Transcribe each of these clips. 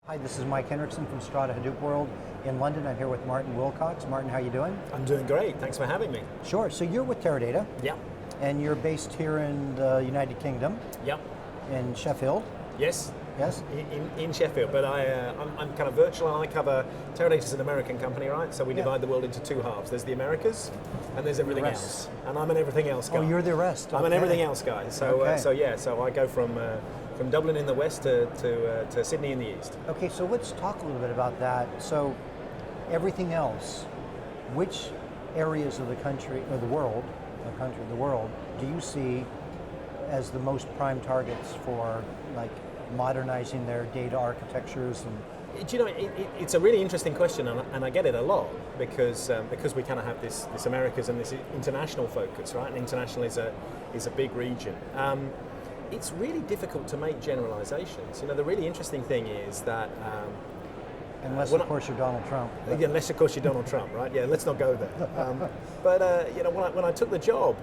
Hi, this is Mike Hendrickson from Strata Hadoop World in London. I'm here with Martin Willcox. Martin, how are you doing? I'm doing great. Thanks for having me. Sure. So you're with Teradata. Yeah. And you're based here in the United Kingdom. Yep. In Sheffield. Yes. Yes. In Sheffield, but I'm kind of virtual, and I cover. Teradata's an American company, right? So we divide the world into two halves. There's the Americas, and there's everything else. And I'm an everything else guy. Oh, you're the rest. I'm an everything else guy. So okay. So I go from Dublin in the west to Sydney in the east. Okay, so let's talk a little bit about that. So everything else, which areas of the country or the world, do you see as the most prime targets for like modernizing their data architectures? And do you know, it's a really interesting question, and I get it a lot because we kind of have this Americas and this international focus, right? And international is a big region. It's really difficult to make generalizations. You know, the really interesting thing is that unless of course you're Donald Trump. Unless of course you're Donald Trump, right? Yeah, let's not go there. But you know, when I took the job,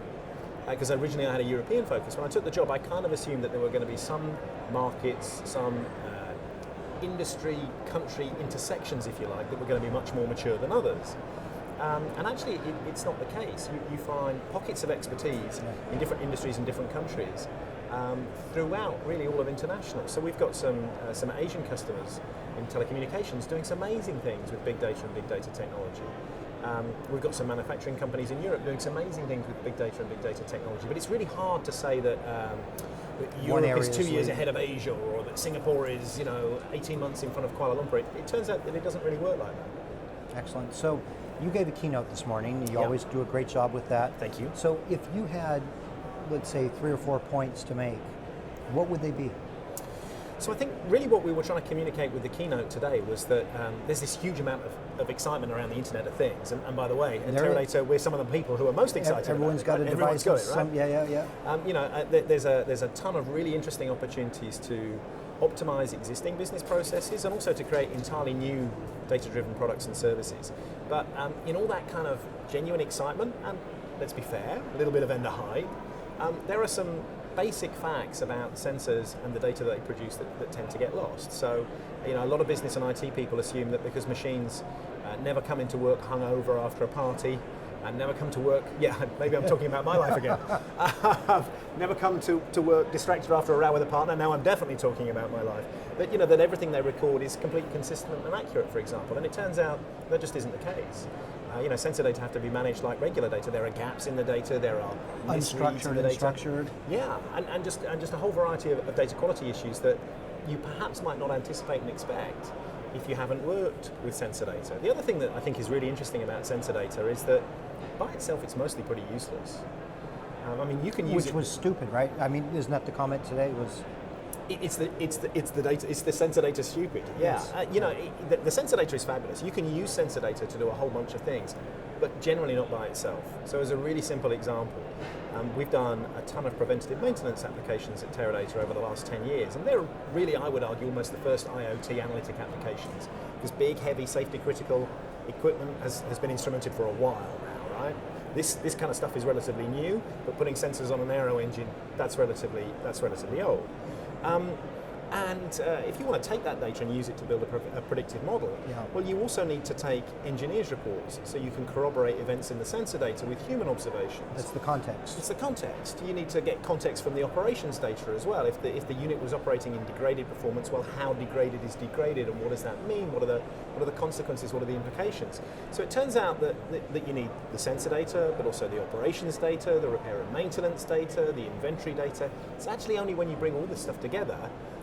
because originally I had a European focus, when I took the job, I kind of assumed that there were going to be some markets, some industry, country intersections, if you like, that were going to be much more mature than others. And actually, it's not the case. You find pockets of expertise in different industries in different countries throughout really all of international. So we've got some Asian customers in telecommunications doing some amazing things with big data and big data technology. We've got some manufacturing companies in Europe doing some amazing things with big data and big data technology. But it's really hard to say that Europe is 2 years ahead of Asia, or that Singapore is 18 months in front of Kuala Lumpur. It turns out that it doesn't really work like that. Excellent. So you gave a keynote this morning. You always do a great job with that. Thank you. So if you had, let's say, 3 or 4 points to make, what would they be? So I think really what we were trying to communicate with the keynote today was that there's this huge amount of excitement around the Internet of Things. And by the way, at Teradata, we're some of the people who are most excited. Everyone's got a device. Everyone's got it, right? Yeah. There's a ton of really interesting opportunities to optimize existing business processes and also to create entirely new data-driven products and services. But in all that kind of genuine excitement, and let's be fair, a little bit of vendor hype, there are some basic facts about sensors and the data they produce that tend to get lost. So, a lot of business and IT people assume that because machines never come into work hungover after a party, and never come to work, maybe I'm talking about my life again. Never come to work distracted after a row with a partner. Now I'm definitely talking about my life. That everything they record is completely consistent and accurate, for example. And it turns out that just isn't the case. Sensor data have to be managed like regular data. There are gaps in the data. There are unstructured in the data. Structured. Yeah, and just a whole variety of data quality issues that you perhaps might not anticipate and expect if you haven't worked with sensor data. The other thing that I think is really interesting about sensor data is that by itself it's mostly pretty useless. You can use which was stupid, right? Isn't that the comment today? It's the data. It's the sensor data stupid. Yeah, yes. The sensor data is fabulous. You can use sensor data to do a whole bunch of things, but generally not by itself. So as a really simple example, we've done a ton of preventative maintenance applications at Teradata over the last 10 years, and they're really, I would argue, almost the first IoT analytic applications. This big, heavy, safety critical equipment has been instrumented for a while now, right? This kind of stuff is relatively new, but putting sensors on an aero engine, that's relatively old. And if you want to take that data and use it to build a predictive model, well, you also need to take engineers' reports so you can corroborate events in the sensor data with human observations. That's the context. It's the context. You need to get context from the operations data as well. If the unit was operating in degraded performance, well, how degraded is degraded, and what does that mean? What are the consequences? What are the implications? So it turns out that you need the sensor data, but also the operations data, the repair and maintenance data, the inventory data. It's actually only when you bring all this stuff together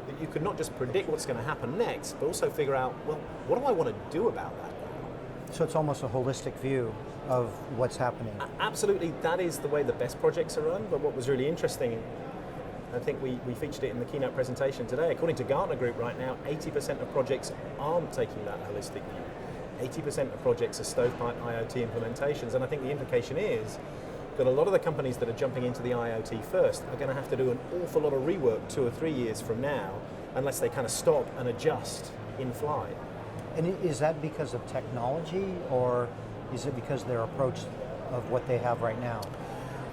that you could not just predict what's going to happen next, but also figure out, well, what do I want to do about that? So it's almost a holistic view of what's happening. Absolutely, that is the way the best projects are run. But what was really interesting, I think we featured it in the keynote presentation today, according to Gartner Group right now, 80% of projects aren't taking that holistic view. 80% of projects are stovepipe IoT implementations, and I think the implication is that a lot of the companies that are jumping into the IoT first are going to have to do an awful lot of rework 2 or 3 years from now, unless they kind of stop and adjust in flight. And is that because of technology, or is it because their approach of what they have right now?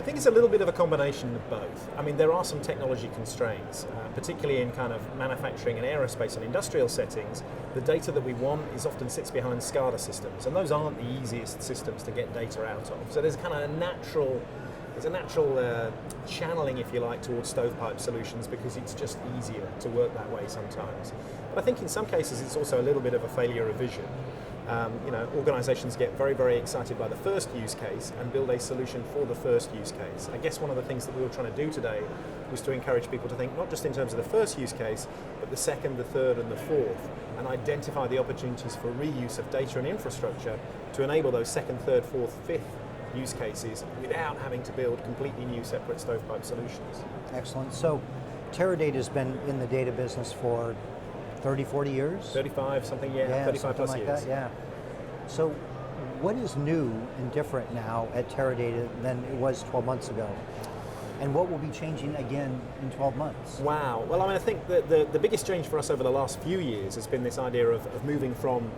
think it's a little bit of a combination of both. I mean, there are some technology constraints, particularly in kind of manufacturing and aerospace and industrial settings. The data that we want often sits behind SCADA systems, and those aren't the easiest systems to get data out of. So there's kind of a natural channeling, if you like, towards stovepipe solutions because it's just easier to work that way sometimes. But I think in some cases it's also a little bit of a failure of vision. Organizations get very, very excited by the first use case and build a solution for the first use case. I guess one of the things that we were trying to do today was to encourage people to think not just in terms of the first use case, but the second, the third, and the fourth, and identify the opportunities for reuse of data and infrastructure to enable those second, third, fourth, fifth use cases without having to build completely new separate stovepipe solutions. Excellent. So Teradata has been in the data business for 30, 40 years? 35, something, yeah 35 plus like years. That, yeah. So what is new and different now at Teradata than it was 12 months ago? And what will be changing again in 12 months? Wow. Well, I mean, I think that the biggest change for us over the last few years has been this idea of moving from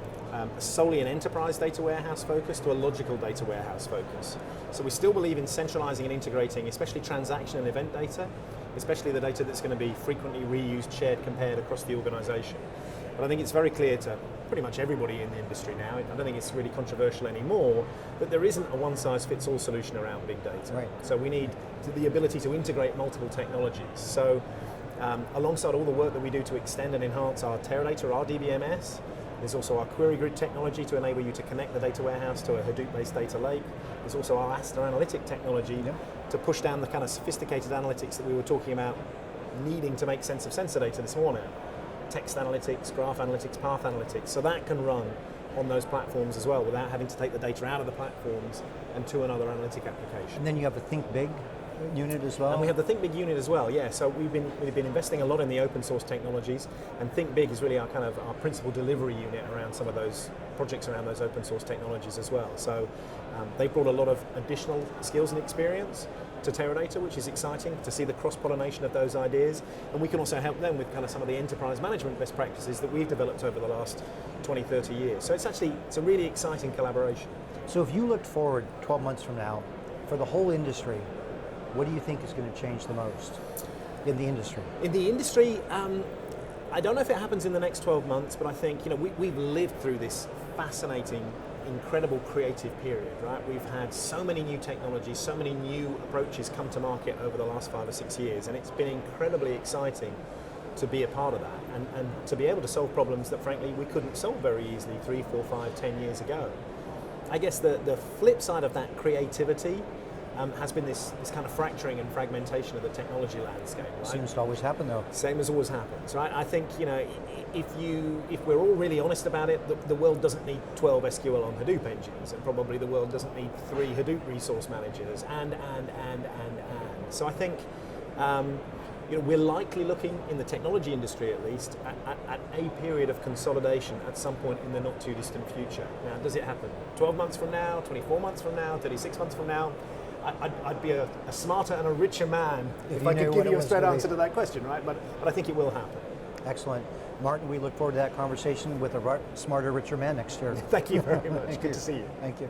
solely an enterprise data warehouse focus to a logical data warehouse focus. So we still believe in centralizing and integrating, especially transaction and event data, especially the data that's going to be frequently reused, shared, compared across the organization. But I think it's very clear to pretty much everybody in the industry now, I don't think it's really controversial anymore, that there isn't a one-size-fits-all solution around big data. Right. So we need the ability to integrate multiple technologies. So alongside all the work that we do to extend and enhance our Teradata, our DBMS, there's also our query grid technology to enable you to connect the data warehouse to a Hadoop-based data lake. There's also our Asta analytic technology to push down the kind of sophisticated analytics that we were talking about needing to make sense of sensor data this morning. Text analytics, graph analytics, path analytics. So that can run on those platforms as well without having to take the data out of the platforms and to another analytic application. And then you have the Think Big unit as well? And we have the Think Big unit as well, yeah. So we've been investing a lot in the open source technologies, and Think Big is really our principal delivery unit around some of those projects around those open source technologies as well. So they brought a lot of additional skills and experience to Teradata, which is exciting to see the cross-pollination of those ideas, and we can also help them with kind of some of the enterprise management best practices that we've developed over the last 20, 30 years. So it's a really exciting collaboration. So if you looked forward 12 months from now, for the whole industry, what do you think is going to change the most in the industry? In the industry, I don't know if it happens in the next 12 months, but I think we've lived through this fascinating, incredible creative period, right? We've had so many new technologies, so many new approaches come to market over the last 5 or 6 years, and it's been incredibly exciting to be a part of that and to be able to solve problems that frankly we couldn't solve very easily 3, 4, 5, 10 years ago. I guess the flip side of that creativity has been this kind of fracturing and fragmentation of the technology landscape. Right? Seems to always happen though. Same as always happens, right? I think if we're all really honest about it, the world doesn't need 12 SQL on Hadoop engines, and probably the world doesn't need 3 Hadoop resource managers, and. So I think we're likely looking, in the technology industry at least, at a period of consolidation at some point in the not too distant future. Now, does it happen 12 months from now, 24 months from now, 36 months from now? I'd be a smarter and a richer man if I could give you a straight answer to that question, right? But I think it will happen. Excellent. Martin, we look forward to that conversation with a smarter, richer man next year. Thank you very much. Good to see you. Thank you.